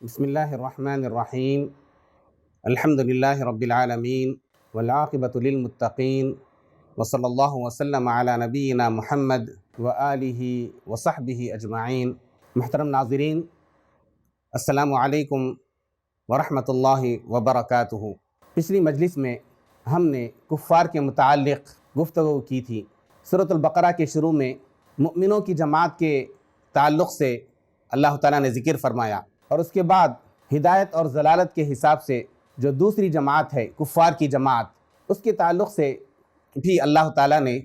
بسم اللہ الرحمن الرحیم الحمد للہ رب العالمین والعاقبۃ للمتقین وصلی اللہ وسلم علی نبینا محمد وآلہ وصحبہ اجمعین۔ محترم ناظرین، السلام علیکم ورحمۃ اللہ وبرکاتہ۔ پچھلی مجلس میں ہم نے کفار کے متعلق گفتگو کی تھی۔ سورۃ البقرہ کے شروع میں مؤمنوں کی جماعت کے تعلق سے اللہ تعالیٰ نے ذکر فرمایا، اور اس کے بعد ہدایت اور ضلالت کے حساب سے جو دوسری جماعت ہے کفار کی جماعت، اس کے تعلق سے بھی اللہ تعالیٰ نے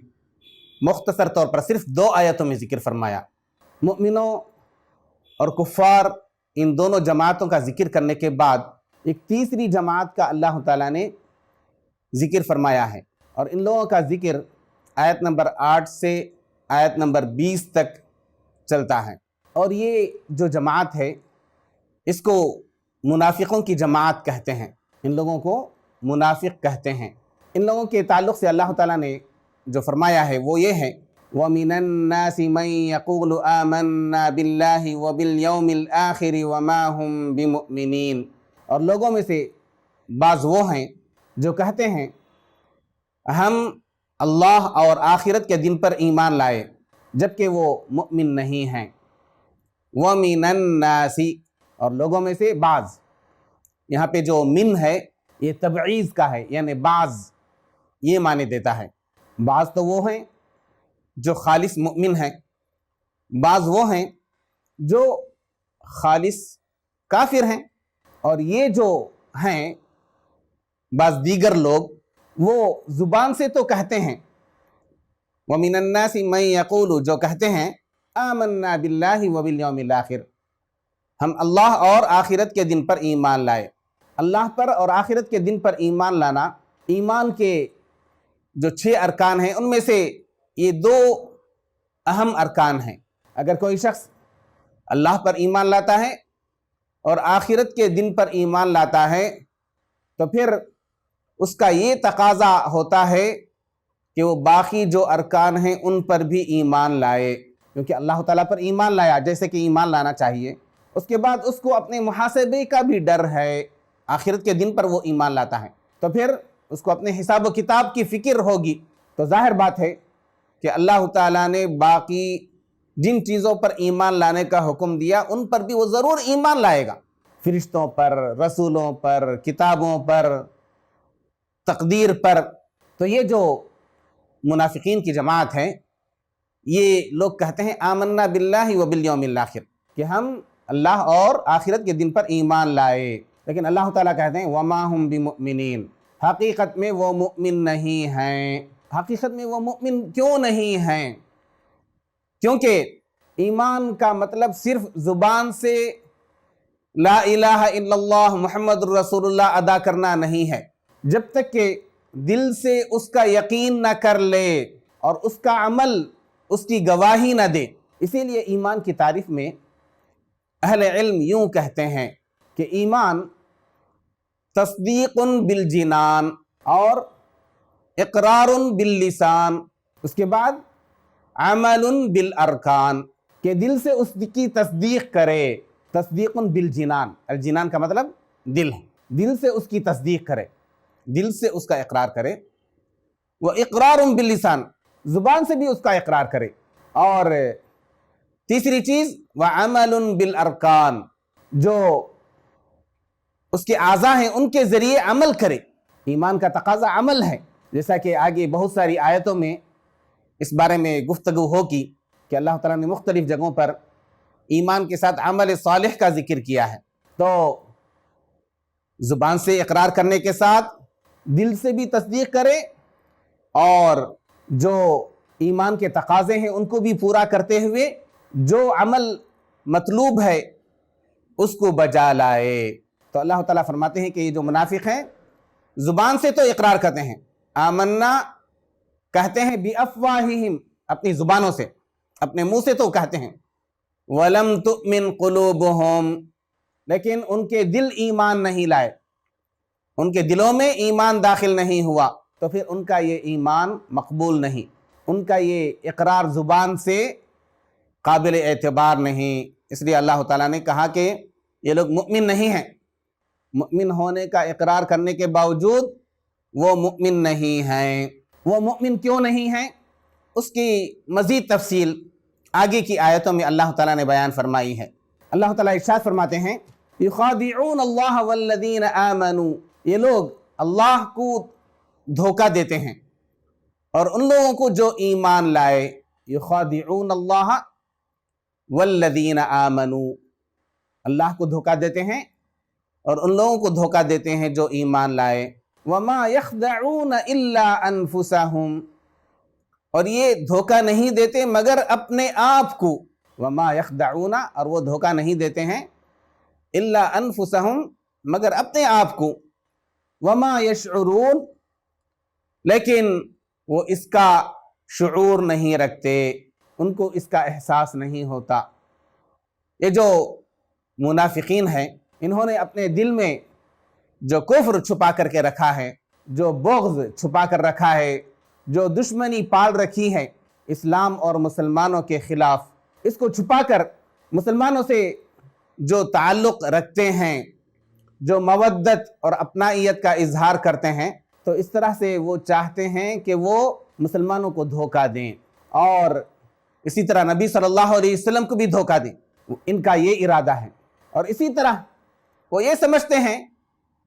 مختصر طور پر صرف 2 آیتوں میں ذکر فرمایا۔ مؤمنوں اور کفار ان دونوں جماعتوں کا ذکر کرنے کے بعد ایک تیسری جماعت کا اللہ تعالیٰ نے ذکر فرمایا ہے، اور ان لوگوں کا ذکر آیت نمبر 8 سے آیت نمبر 20 تک چلتا ہے۔ اور یہ جو جماعت ہے اس کو منافقوں کی جماعت کہتے ہیں، ان لوگوں کو منافق کہتے ہیں۔ ان لوگوں کے تعلق سے اللہ تعالیٰ نے جو فرمایا ہے وہ یہ ہے، وَمِنَ النَّاسِ مَن يَقُولُ آمَنَّا بِاللَّهِ وَبِالْيَوْمِ الْآخِرِ وَمَا هُمْ بِمُؤْمِنِينَ، اور لوگوں میں سے بعض وہ ہیں جو کہتے ہیں ہم اللہ اور آخرت کے دن پر ایمان لائے، جبکہ وہ مؤمن نہیں ہیں۔ وَمِنَ النَّاسِ، اور لوگوں میں سے بعض، یہاں پہ جو من ہے یہ تبعیض کا ہے، یعنی بعض یہ معنی دیتا ہے۔ بعض تو وہ ہیں جو خالص مؤمن ہیں، بعض وہ ہیں جو خالص کافر ہیں، اور یہ جو ہیں بعض دیگر لوگ وہ زبان سے تو کہتے ہیں، وَمِنَ النَّاسِ مَن يَقُولُ، جو کہتے ہیں آمَنَّا بِاللَّهِ وَبِالْيَوْمِ الْآخِرِ، ہم اللہ اور آخرت کے دن پر ایمان لائے۔ اللہ پر اور آخرت کے دن پر ایمان لانا ایمان کے جو 6 ارکان ہیں ان میں سے یہ 2 اہم ارکان ہیں۔ اگر کوئی شخص اللہ پر ایمان لاتا ہے اور آخرت کے دن پر ایمان لاتا ہے تو پھر اس کا یہ تقاضا ہوتا ہے کہ وہ باقی جو ارکان ہیں ان پر بھی ایمان لائے، کیونکہ اللہ تعالیٰ پر ایمان لایا جیسے کہ ایمان لانا چاہیے، اس کے بعد اس کو اپنے محاسبے کا بھی ڈر ہے، آخرت کے دن پر وہ ایمان لاتا ہے تو پھر اس کو اپنے حساب و کتاب کی فکر ہوگی۔ تو ظاہر بات ہے کہ اللہ تعالیٰ نے باقی جن چیزوں پر ایمان لانے کا حکم دیا ان پر بھی وہ ضرور ایمان لائے گا، فرشتوں پر، رسولوں پر، کتابوں پر، تقدیر پر۔ تو یہ جو منافقین کی جماعت ہے یہ لوگ کہتے ہیں آمنا باللہ وبالیوم الآخر، کہ ہم اللہ اور آخرت کے دن پر ایمان لائے، لیکن اللہ تعالیٰ کہتے ہیں وما ہم بمؤمنین، حقیقت میں وہ مؤمن نہیں ہیں۔ حقیقت میں وہ مؤمن کیوں نہیں ہیں؟ کیونکہ ایمان کا مطلب صرف زبان سے لا الہ الا اللہ محمد الرسول اللہ ادا کرنا نہیں ہے، جب تک کہ دل سے اس کا یقین نہ کر لے اور اس کا عمل اس کی گواہی نہ دے۔ اسی لیے ایمان کی تعریف میں اہل علم یوں کہتے ہیں کہ ایمان تصدیق بالجنان اور اقرار باللسان، اس کے بعد عمل بالارکان، کہ دل سے اس کی تصدیق کرے، تصدیق بالجنان، الجنان کا مطلب دل ہے، دل سے اس کی تصدیق کرے، دل سے اس کا اقرار کرے، وہ اقرار باللسان، زبان سے بھی اس کا اقرار کرے، اور تیسری چیز وعمل بالارکان، جو اس کے اعضاء ہیں ان کے ذریعے عمل کرے۔ ایمان کا تقاضا عمل ہے، جیسا کہ آگے بہت ساری آیتوں میں اس بارے میں گفتگو ہوگی کہ اللہ تعالیٰ نے مختلف جگہوں پر ایمان کے ساتھ عمل صالح کا ذکر کیا ہے۔ تو زبان سے اقرار کرنے کے ساتھ دل سے بھی تصدیق کرے، اور جو ایمان کے تقاضے ہیں ان کو بھی پورا کرتے ہوئے جو عمل مطلوب ہے اس کو بجا لائے۔ تو اللہ تعالیٰ فرماتے ہیں کہ یہ جو منافق ہیں زبان سے تو اقرار کرتے ہیں، آمنا کہتے ہیں بِأَفْوَاهِهِمْ، اپنی زبانوں سے، اپنے منہ سے تو کہتے ہیں، وَلَمْ تُؤْمِنْ قُلُوبُهُمْ، لیکن ان کے دل ایمان نہیں لائے، ان کے دلوں میں ایمان داخل نہیں ہوا، تو پھر ان کا یہ ایمان مقبول نہیں، ان کا یہ اقرار زبان سے قابل اعتبار نہیں۔ اس لیے اللہ تعالیٰ نے کہا کہ یہ لوگ مؤمن نہیں ہیں، مؤمن ہونے کا اقرار کرنے کے باوجود وہ مؤمن نہیں ہیں۔ وہ مؤمن کیوں نہیں ہیں، اس کی مزید تفصیل آگے کی آیتوں میں اللہ تعالیٰ نے بیان فرمائی ہے۔ اللہ تعالیٰ ارشاد فرماتے ہیں یخادعون اللہ والذین آمنوا، یہ لوگ اللہ کو دھوکہ دیتے ہیں اور ان لوگوں کو جو ایمان لائے۔ یخادعون اللہ والذین آمنوا، اللہ کو دھوکہ دیتے ہیں اور ان لوگوں کو دھوکہ دیتے ہیں جو ایمان لائے۔ وما یخدعون الا انفسہم، اور یہ دھوکہ نہیں دیتے مگر اپنے آپ کو۔ وما یخدعون، اور وہ دھوکہ نہیں دیتے ہیں الا انفسہم، مگر اپنے آپ کو۔ وما یشعرون، لیکن وہ اس کا شعور نہیں رکھتے، ان کو اس کا احساس نہیں ہوتا۔ یہ جو منافقین ہیں، انہوں نے اپنے دل میں جو کفر چھپا کر کے رکھا ہے، جو بغض چھپا کر رکھا ہے، جو دشمنی پال رکھی ہے اسلام اور مسلمانوں کے خلاف، اس کو چھپا کر مسلمانوں سے جو تعلق رکھتے ہیں، جو مودت اور اپنائیت کا اظہار کرتے ہیں، تو اس طرح سے وہ چاہتے ہیں کہ وہ مسلمانوں کو دھوکہ دیں اور اسی طرح نبی صلی اللہ علیہ وسلم کو بھی دھوکہ دیں۔ ان کا یہ ارادہ ہے، اور اسی طرح وہ یہ سمجھتے ہیں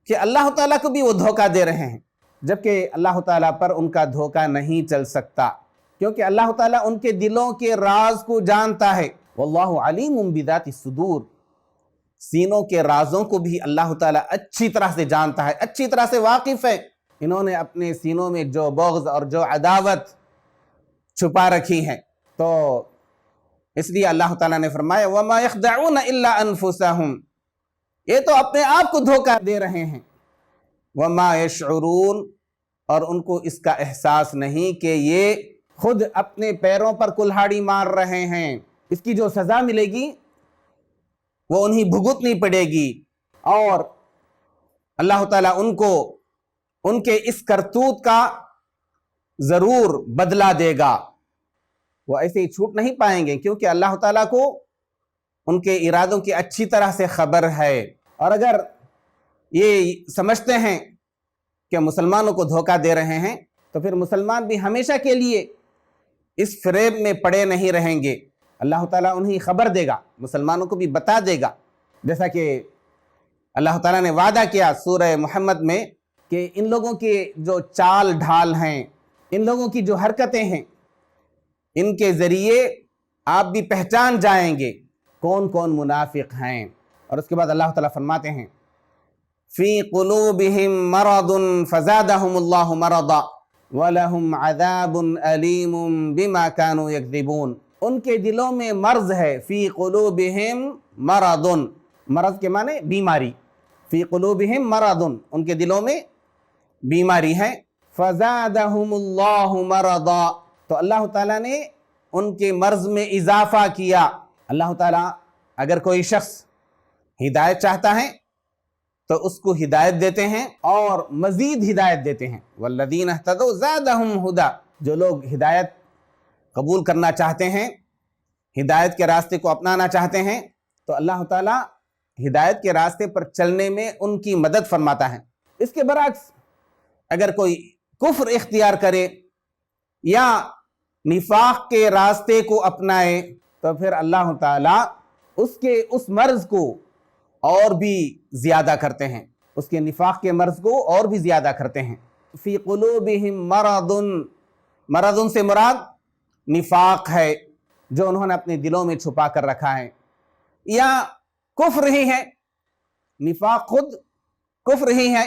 کہ اللہ تعالیٰ کو بھی وہ دھوکہ دے رہے ہیں، جبکہ اللہ تعالیٰ پر ان کا دھوکہ نہیں چل سکتا، کیونکہ اللہ تعالیٰ ان کے دلوں کے راز کو جانتا ہے۔ واللہ علیم بذات الصدور، سینوں کے رازوں کو بھی اللہ تعالیٰ اچھی طرح سے جانتا ہے، اچھی طرح سے واقف ہے۔ انہوں نے اپنے سینوں میں جو بغض اور جو عداوت چھپا رکھی ہے، تو اس لیے اللہ تعالیٰ نے فرمایا وَمَا يَخْدَعُونَ إِلَّا أَنفُسَهُمْ، یہ تو اپنے آپ کو دھوکہ دے رہے ہیں۔ وَمَا يَشْعُرُونَ، اور ان کو اس کا احساس نہیں کہ یہ خود اپنے پیروں پر کلہاڑی مار رہے ہیں، اس کی جو سزا ملے گی وہ انہیں بھگتنی پڑے گی، اور اللہ تعالیٰ ان کو ان کے اس کرتوت کا ضرور بدلہ دے گا۔ وہ ایسے ہی چھوٹ نہیں پائیں گے، کیونکہ اللہ تعالیٰ کو ان کے ارادوں کی اچھی طرح سے خبر ہے۔ اور اگر یہ سمجھتے ہیں کہ مسلمانوں کو دھوکہ دے رہے ہیں، تو پھر مسلمان بھی ہمیشہ کے لیے اس فریب میں پڑے نہیں رہیں گے۔ اللہ تعالیٰ انہیں خبر دے گا، مسلمانوں کو بھی بتا دے گا، جیسا کہ اللہ تعالیٰ نے وعدہ کیا سورہ محمد میں کہ ان لوگوں کے جو چال ڈھال ہیں، ان لوگوں کی جو حرکتیں ہیں، ان کے ذریعے آپ بھی پہچان جائیں گے کون کون منافق ہیں۔ اور اس کے بعد اللہ تعالیٰ فرماتے ہیں فی قلوبہم مرض فزادہم اللہ مرضا وَلَهُمْ عَذَابٌ أَلِيمٌ بِمَا كَانُوا يَكْذِبُونَ، ان کے دلوں میں مرض ہے۔ فی قلوبہم مرض، مرض کے معنی بیماری، فی قلوبہم مرض، ان کے دلوں میں بیماری ہے۔ فَزَادَهُمُ اللَّهُ مَرَضًا، تو اللہ تعالیٰ نے ان کے مرض میں اضافہ کیا۔ اللہ تعالیٰ اگر کوئی شخص ہدایت چاہتا ہے تو اس کو ہدایت دیتے ہیں اور مزید ہدایت دیتے ہیں۔ والذین اہتدوا زادہم ہدی، جو لوگ ہدایت قبول کرنا چاہتے ہیں، ہدایت کے راستے کو اپنانا چاہتے ہیں، تو اللہ تعالیٰ ہدایت کے راستے پر چلنے میں ان کی مدد فرماتا ہے۔ اس کے برعکس اگر کوئی کفر اختیار کرے یا نفاق کے راستے کو اپنائے، تو پھر اللہ تعالیٰ اس کے اس مرض کو اور بھی زیادہ کرتے ہیں، اس کے نفاق کے مرض کو اور بھی زیادہ کرتے ہیں۔ فی قلوبہم مرض، مرض سے مراد نفاق ہے جو انہوں نے اپنے دلوں میں چھپا کر رکھا ہے، یا کفر ہی ہے، نفاق خود کفر ہی ہے،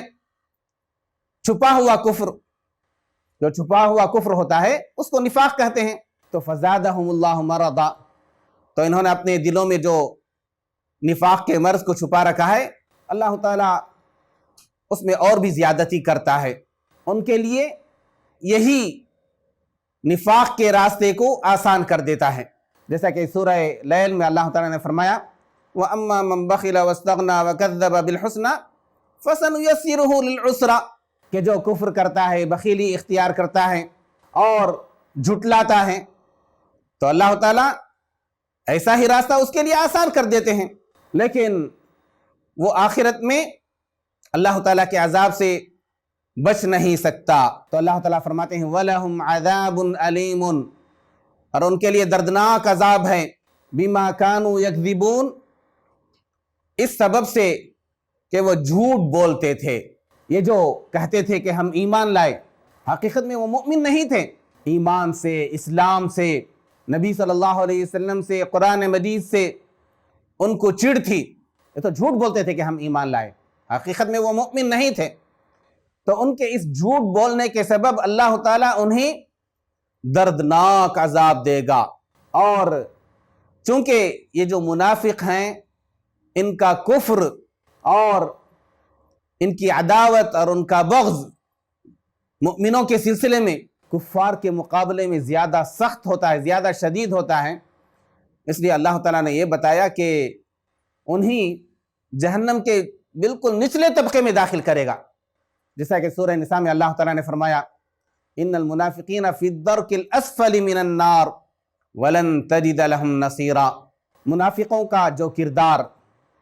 چھپا ہوا کفر، جو چھپا ہوا کفر ہوتا ہے اس کو نفاق کہتے ہیں۔ تو فزادہم اللہ مرضا، تو انہوں نے اپنے دلوں میں جو نفاق کے مرض کو چھپا رکھا ہے، اللہ تعالیٰ اس میں اور بھی زیادتی کرتا ہے، ان کے لیے یہی نفاق کے راستے کو آسان کر دیتا ہے۔ جیسا کہ سورہ لیل میں اللہ تعالیٰ نے فرمایا وَأَمَّا مَنْ بَخِلَ وَاسْتَغْنَى وَكَذَّبَ بِالْحُسْنَى فَسَنُيَسِّرُهُ لِلْعُسْرَى، کہ جو کفر کرتا ہے، بخیلی اختیار کرتا ہے اور جھٹلاتا ہے، تو اللہ تعالیٰ ایسا ہی راستہ اس کے لیے آسان کر دیتے ہیں۔ لیکن وہ آخرت میں اللہ تعالیٰ کے عذاب سے بچ نہیں سکتا۔ تو اللہ تعالیٰ فرماتے ہیں وَلَهُمْ عَذَابٌ عَلِيمٌ، اور ان کے لیے دردناک عذاب ہے، بِمَا كَانُوا يَكْذِبُونَ، اس سبب سے کہ وہ جھوٹ بولتے تھے۔ یہ جو کہتے تھے کہ ہم ایمان لائے، حقیقت میں وہ مؤمن نہیں تھے۔ ایمان سے، اسلام سے، نبی صلی اللہ علیہ وسلم سے، قرآن مجید سے ان کو چڑ تھی۔ یہ تو جھوٹ بولتے تھے کہ ہم ایمان لائے، حقیقت میں وہ مؤمن نہیں تھے۔ تو ان کے اس جھوٹ بولنے کے سبب اللہ تعالیٰ انہیں دردناک عذاب دے گا۔ اور چونکہ یہ جو منافق ہیں، ان کا کفر اور ان کی عداوت اور ان کا بغض مؤمنوں کے سلسلے میں کفار کے مقابلے میں زیادہ سخت ہوتا ہے، زیادہ شدید ہوتا ہے۔ اس لیے اللہ تعالیٰ نے یہ بتایا کہ انہیں جہنم کے بالکل نچلے طبقے میں داخل کرے گا، جیسا کہ سورہ نساء میں اللہ تعالیٰ نے فرمایا ان المنافقین فی الدرک الاسفل من النار ولن تجد لهم نصیرا۔ منافقوں کا جو کردار،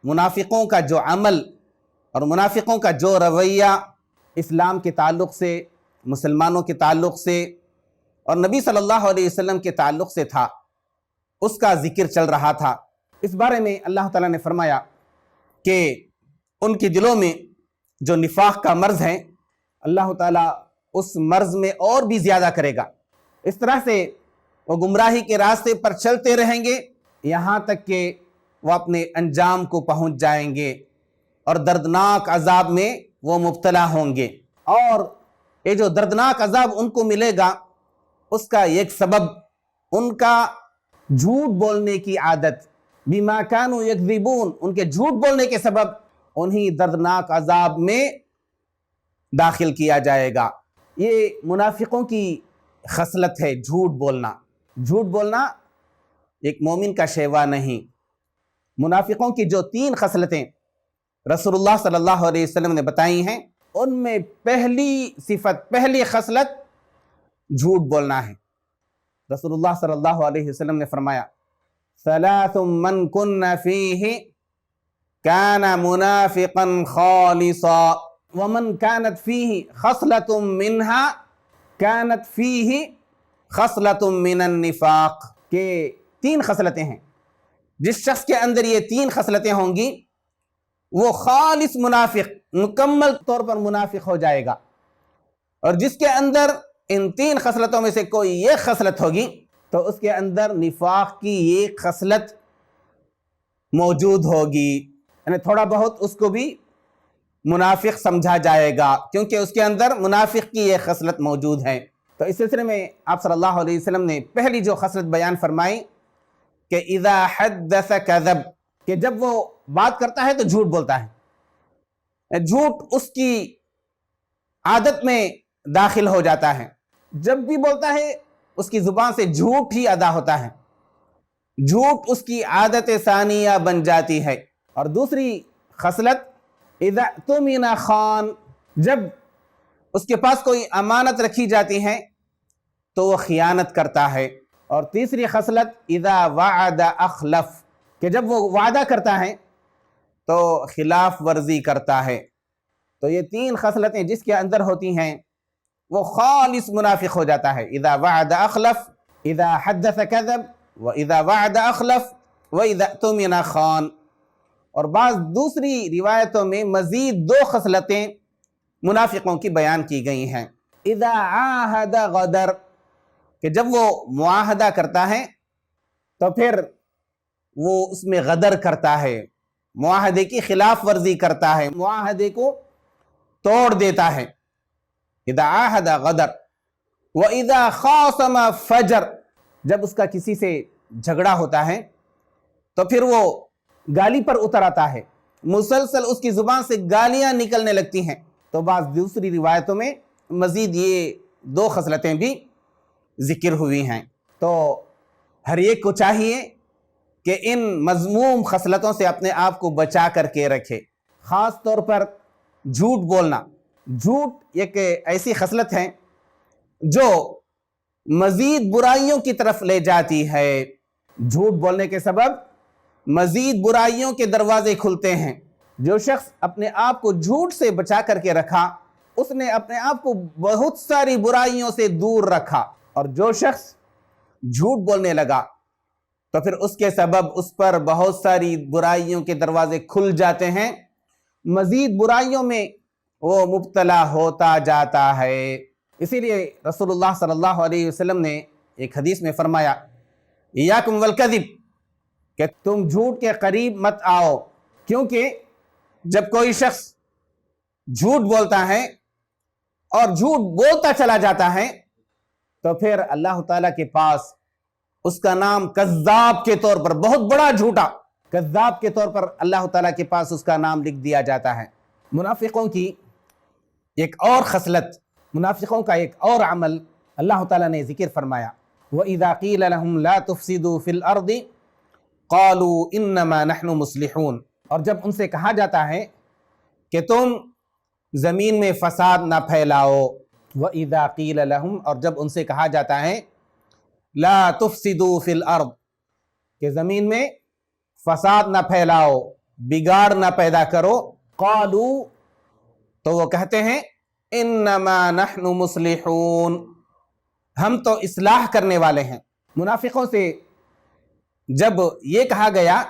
منافقوں کا جو عمل اور منافقوں کا جو رویہ اسلام کے تعلق سے، مسلمانوں کے تعلق سے اور نبی صلی اللہ علیہ وسلم کے تعلق سے تھا، اس کا ذکر چل رہا تھا۔ اس بارے میں اللہ تعالیٰ نے فرمایا کہ ان کے دلوں میں جو نفاق کا مرض ہے، اللہ تعالیٰ اس مرض میں اور بھی زیادہ کرے گا۔ اس طرح سے وہ گمراہی کے راستے پر چلتے رہیں گے یہاں تک کہ وہ اپنے انجام کو پہنچ جائیں گے اور دردناک عذاب میں وہ مبتلا ہوں گے۔ اور یہ جو دردناک عذاب ان کو ملے گا، اس کا ایک سبب ان کا جھوٹ بولنے کی عادت، بما كانوا يكذبون، ان کے جھوٹ بولنے کے سبب انہیں دردناک عذاب میں داخل کیا جائے گا۔ یہ منافقوں کی خصلت ہے، جھوٹ بولنا۔ جھوٹ بولنا ایک مومن کا شیوا نہیں۔ منافقوں کی جو 3 خصلتیں رسول اللہ صلی اللہ علیہ وسلم نے بتائی ہیں، ان میں پہلی صفت، پہلی خصلت جھوٹ بولنا ہے۔ رسول اللہ صلی اللہ علیہ وسلم نے فرمایا ثلاث من کن فیہ کان منافقا خالصا ومن كانت فیہ خصلۃ منہا كانت فیہ خصلۃ من النفاق، کہ 3 خصلتیں ہیں، جس شخص کے اندر یہ 3 خصلتیں ہوں گی وہ خالص منافق، مکمل طور پر منافق ہو جائے گا۔ اور جس کے اندر ان 3 خصلتوں میں سے کوئی ایک خصلت ہوگی تو اس کے اندر نفاق کی ایک خصلت موجود ہوگی، یعنی تھوڑا بہت اس کو بھی منافق سمجھا جائے گا، کیونکہ اس کے اندر منافق کی ایک خصلت موجود ہے۔ تو اس سلسلے میں آپ صلی اللہ علیہ وسلم نے پہلی جو خصلت بیان فرمائی کہ اذا حدث کذب، کہ جب وہ بات کرتا ہے تو جھوٹ بولتا ہے، جھوٹ اس کی عادت میں داخل ہو جاتا ہے، جب بھی بولتا ہے اس کی زبان سے جھوٹ ہی ادا ہوتا ہے، جھوٹ اس کی عادت ثانیہ بن جاتی ہے۔ اور دوسری خصلت اذا اؤتمن خان، جب اس کے پاس کوئی امانت رکھی جاتی ہے تو وہ خیانت کرتا ہے۔ اور تیسری خصلت اذا وعد اخلف، کہ جب وہ وعدہ کرتا ہے تو خلاف ورزی کرتا ہے۔ تو یہ 3 خصلتیں جس کے اندر ہوتی ہیں وہ خالص منافق ہو جاتا ہے۔ اذا وعد اخلف، اذا حدث کذب، واذا وعد اخلف، واذا اؤتمن خان۔ اور بعض دوسری روایتوں میں مزید 2 خصلتیں منافقوں کی بیان کی گئی ہیں۔ اذا عاہد غدر، کہ جب وہ معاہدہ کرتا ہے تو پھر وہ اس میں غدر کرتا ہے، معاہدے کی خلاف ورزی کرتا ہے، معاہدے کو توڑ دیتا ہے۔ اذا عاہد غدر، واذا خاصم فجر، جب اس کا کسی سے جھگڑا ہوتا ہے تو پھر وہ گالی پر اتر آتا ہے، مسلسل اس کی زبان سے گالیاں نکلنے لگتی ہیں۔ تو بعض دوسری روایتوں میں مزید یہ 2 خصلتیں بھی ذکر ہوئی ہیں۔ تو ہر ایک کو چاہیے کہ ان مذموم خصلتوں سے اپنے آپ کو بچا کر کے رکھے، خاص طور پر جھوٹ بولنا۔ جھوٹ ایک ایسی خصلت ہے جو مزید برائیوں کی طرف لے جاتی ہے۔ جھوٹ بولنے کے سبب مزید برائیوں کے دروازے کھلتے ہیں، جو شخص اپنے آپ کو جھوٹ سے بچا کر کے رکھا اس نے اپنے آپ کو بہت ساری برائیوں سے دور رکھا، اور جو شخص جھوٹ بولنے لگا تو پھر اس کے سبب اس پر بہت ساری برائیوں کے دروازے کھل جاتے ہیں، مزید برائیوں میں وہ مبتلا ہوتا جاتا ہے۔ اسی لیے رسول اللہ صلی اللہ علیہ وسلم نے ایک حدیث میں فرمایا ایاکم والکذب، کہ تم جھوٹ کے قریب مت آؤ، کیونکہ جب کوئی شخص جھوٹ بولتا ہے اور جھوٹ بولتا چلا جاتا ہے تو پھر اللہ تعالیٰ کے پاس اس کا نام کذاب کے طور پر، بہت بڑا جھوٹا کذاب کے طور پر اللہ تعالیٰ کے پاس اس کا نام لکھ دیا جاتا ہے۔ منافقوں کی ایک اور خصلت، منافقوں کا ایک اور عمل اللہ تعالیٰ نے ذکر فرمایا، وَإِذَا قِيلَ لَهُمْ لَا تُفْسِدُوا فِي الْأَرْضِ قَالُوا إِنَّمَا نَحْنُ مُصْلِحُونَ، اور جب ان سے کہا جاتا ہے کہ تم زمین میں فساد نہ پھیلاؤ، وَإِذَا قِيلَ لَهُمْ، اور جب ان سے کہا جاتا ہے لَا تُفْسِدُوا فِي الْأَرْضِ، کہ زمین میں فساد نہ پھیلاؤ، بگاڑ نہ پیدا کرو، قَالُوا، تو وہ کہتے ہیں انما نحن مصلحون، ہم تو اصلاح کرنے والے ہیں۔ منافقوں سے جب یہ کہا گیا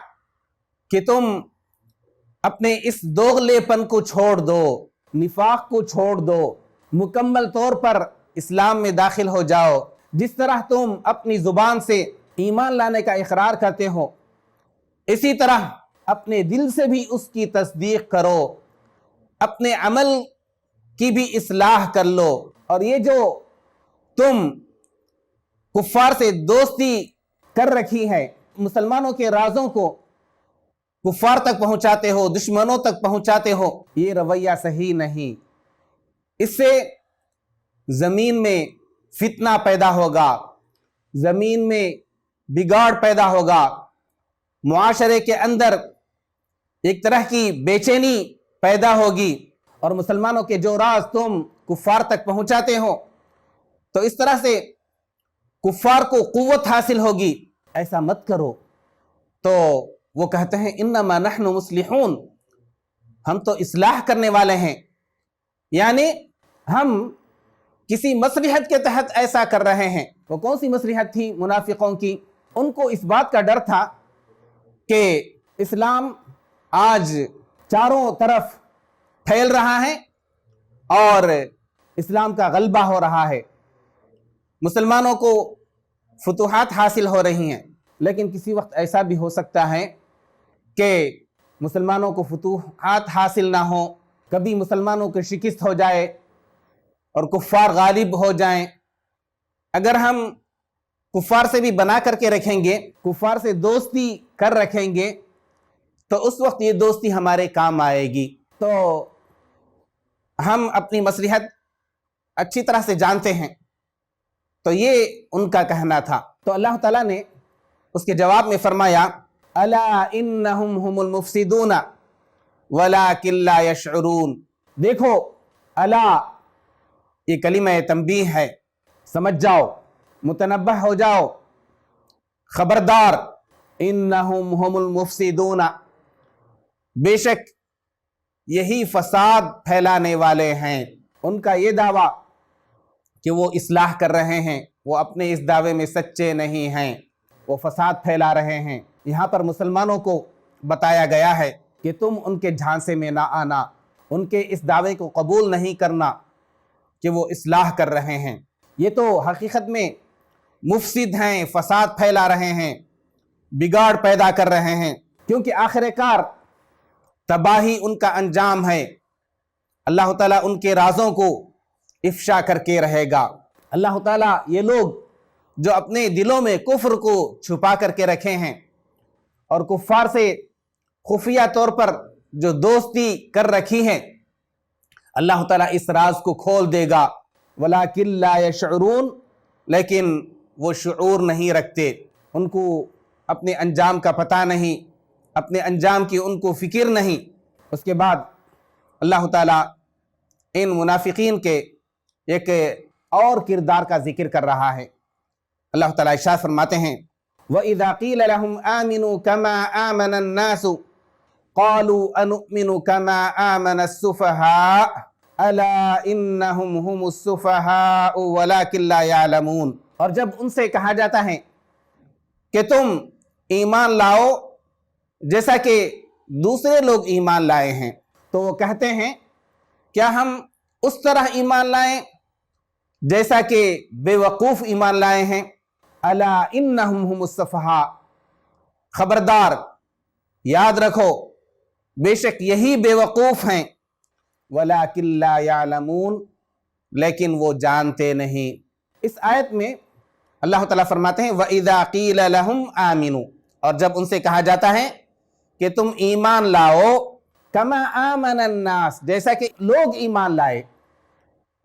کہ تم اپنے اس دوغلے پن کو چھوڑ دو، نفاق کو چھوڑ دو، مکمل طور پر اسلام میں داخل ہو جاؤ، جس طرح تم اپنی زبان سے ایمان لانے کا اقرار کرتے ہو اسی طرح اپنے دل سے بھی اس کی تصدیق کرو، اپنے عمل کی بھی اصلاح کر لو، اور یہ جو تم کفار سے دوستی کر رکھی ہے، مسلمانوں کے رازوں کو کفار تک پہنچاتے ہو، دشمنوں تک پہنچاتے ہو، یہ رویہ صحیح نہیں۔ اس سے زمین میں فتنہ پیدا ہوگا، زمین میں بگاڑ پیدا ہوگا، معاشرے کے اندر ایک طرح کی بے چینی پیدا ہوگی، اور مسلمانوں کے جو راز تم کفار تک پہنچاتے ہو تو اس طرح سے کفار کو قوت حاصل ہوگی، ایسا مت کرو۔ تو وہ کہتے ہیں انما نحن مصلحون، ہم تو اصلاح کرنے والے ہیں، یعنی ہم کسی مصلحت کے تحت ایسا کر رہے ہیں۔ وہ کون سی مصلحت تھی منافقوں کی؟ ان کو اس بات کا ڈر تھا کہ اسلام آج چاروں طرف پھیل رہا ہے اور اسلام کا غلبہ ہو رہا ہے، مسلمانوں کو فتوحات حاصل ہو رہی ہیں، لیکن کسی وقت ایسا بھی ہو سکتا ہے کہ مسلمانوں کو فتوحات حاصل نہ ہو، کبھی مسلمانوں کی شکست ہو جائے اور کفار غالب ہو جائیں۔ اگر ہم کفار سے بھی بنا کر کے رکھیں گے، کفار سے دوستی کر رکھیں گے تو اس وقت یہ دوستی ہمارے کام آئے گی۔ تو ہم اپنی مصلحت اچھی طرح سے جانتے ہیں، تو یہ ان کا کہنا تھا۔ تو اللہ تعالیٰ نے اس کے جواب میں فرمایا الا انہم هم المفسدون ولکن لا یشعرون، دیکھو الا یہ کلمہ تنبیہ ہے، سمجھ جاؤ، متنبہ ہو جاؤ، خبردار، انہم هم المفسدون، بے شک یہی فساد پھیلانے والے ہیں۔ ان کا یہ دعویٰ کہ وہ اصلاح کر رہے ہیں، وہ اپنے اس دعوے میں سچے نہیں ہیں، وہ فساد پھیلا رہے ہیں۔ یہاں پر مسلمانوں کو بتایا گیا ہے کہ تم ان کے جھانسے میں نہ آنا، ان کے اس دعوے کو قبول نہیں کرنا کہ وہ اصلاح کر رہے ہیں۔ یہ تو حقیقت میں مفسد ہیں، فساد پھیلا رہے ہیں، بگاڑ پیدا کر رہے ہیں، کیونکہ آخر کار تباہی ان کا انجام ہے۔ اللہ تعالیٰ ان کے رازوں کو افشا کر کے رہے گا۔ اللہ تعالیٰ یہ لوگ جو اپنے دلوں میں کفر کو چھپا کر کے رکھے ہیں اور کفار سے خفیہ طور پر جو دوستی کر رکھی ہے، اللہ تعالیٰ اس راز کو کھول دے گا۔ وَلَكِنْ لَا يَشْعُرُونَ، لیکن وہ شعور نہیں رکھتے، ان کو اپنے انجام کا پتہ نہیں، اپنے انجام کی ان کو فکر نہیں۔ اس کے بعد اللہ تعالیٰ ان منافقین کے ایک اور کردار کا ذکر کر رہا ہے۔ اللہ تعالیٰ ارشاد فرماتے ہیں وَإِذَا قِيلَ لَهُمْ آمِنُوا كَمَا آمَنَ النَّاسُ قالوا انؤمن كما آمن السفهاء الا انهم هم السفهاء ولكن لا يعلمون۔ اور جب ان سے کہا جاتا ہے کہ تم ایمان لاؤ جیسا کہ دوسرے لوگ ایمان لائے ہیں، تو وہ کہتے ہیں کیا ہم اس طرح ایمان لائیں جیسا کہ بے وقوف ایمان لائے ہیں؟ الا انہم ہم السفہاء، خبردار، یاد رکھو، بے شک یہی بے وقوف ہیں، ولیکن لا یعلمون، لیکن وہ جانتے نہیں۔ اس آیت میں اللہ تعالیٰ فرماتے ہیں وَإِذَا قِيلَ لَهُمْ آمِنُوا، اور جب ان سے کہا جاتا ہے کہ تم ایمان لاؤ کما آمن الناس، جیسا کہ لوگ ایمان لائے،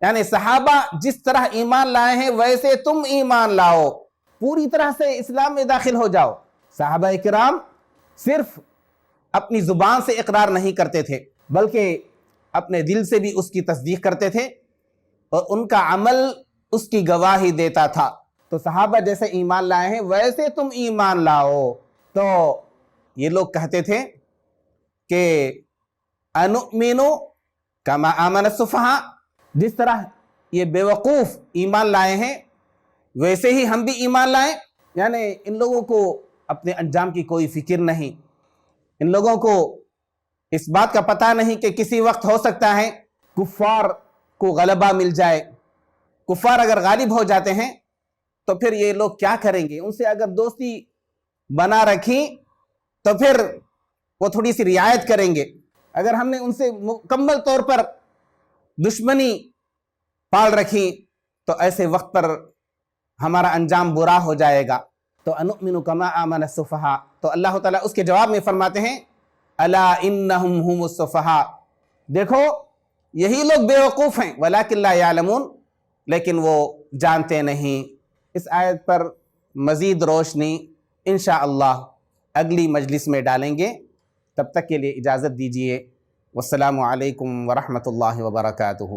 یعنی صحابہ جس طرح ایمان لائے ہیں ویسے تم ایمان لاؤ، پوری طرح سے اسلام میں داخل ہو جاؤ۔ صحابہ کرام صرف اپنی زبان سے اقرار نہیں کرتے تھے بلکہ اپنے دل سے بھی اس کی تصدیق کرتے تھے اور ان کا عمل اس کی گواہی دیتا تھا۔ تو صحابہ جیسے ایمان لائے ہیں ویسے تم ایمان لاؤ۔ تو یہ لوگ کہتے تھے کہ انؤمن کما آمن السفہاء، جس طرح یہ بے وقوف ایمان لائے ہیں ویسے ہی ہم بھی ایمان لائیں، یعنی ان لوگوں کو اپنے انجام کی کوئی فکر نہیں، ان لوگوں کو اس بات کا پتہ نہیں کہ کسی وقت ہو سکتا ہے کفار کو غلبہ مل جائے، کفار اگر غالب ہو جاتے ہیں تو پھر یہ لوگ کیا کریں گے؟ ان سے اگر دوستی بنا رکھی تو پھر وہ تھوڑی سی رعایت کریں گے، اگر ہم نے ان سے مکمل طور پر دشمنی پال رکھی تو ایسے وقت پر ہمارا انجام برا ہو جائے گا۔ تو انؤمن کما آمن السفہاء، تو اللہ تعالیٰ اس کے جواب میں فرماتے ہیں الا انہم ہم السفہاء، دیکھو یہی لوگ بے وقوف ہیں، ولکن لا یعلمون، لیکن وہ جانتے نہیں۔ اس آیت پر مزید روشنی انشاءاللہ اگلی مجلس میں ڈالیں گے، تب تک کے لیے اجازت دیجیے۔ والسلام علیکم ورحمۃ اللہ وبرکاتہ۔